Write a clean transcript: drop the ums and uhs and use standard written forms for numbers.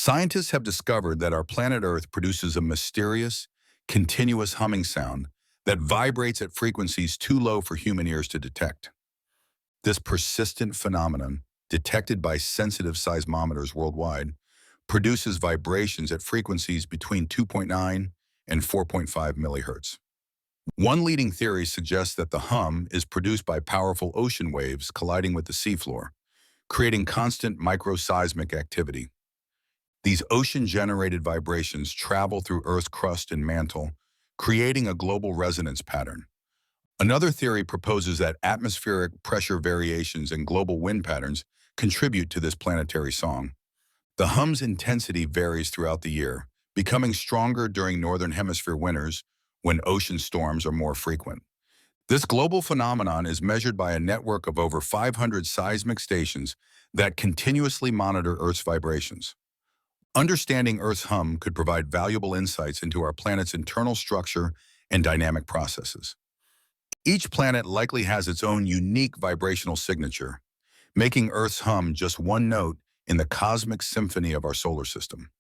Scientists have discovered that our planet Earth produces a mysterious, continuous humming sound that vibrates at frequencies too low for human ears to detect. This persistent phenomenon, detected by sensitive seismometers worldwide, produces vibrations at frequencies between 2.9 and 4.5 millihertz. One leading theory suggests that the hum is produced by powerful ocean waves colliding with the seafloor, creating constant microseismic activity. These ocean-generated vibrations travel through Earth's crust and mantle, creating a global resonance pattern. Another theory proposes that atmospheric pressure variations and global wind patterns contribute to this planetary song. The hum's intensity varies throughout the year, becoming stronger during northern hemisphere winters when ocean storms are more frequent. This global phenomenon is measured by a network of over 500 seismic stations that continuously monitor Earth's vibrations. Understanding Earth's hum could provide valuable insights into our planet's internal structure and dynamic processes. Each planet likely has its own unique vibrational signature, making Earth's hum just one note in the cosmic symphony of our solar system.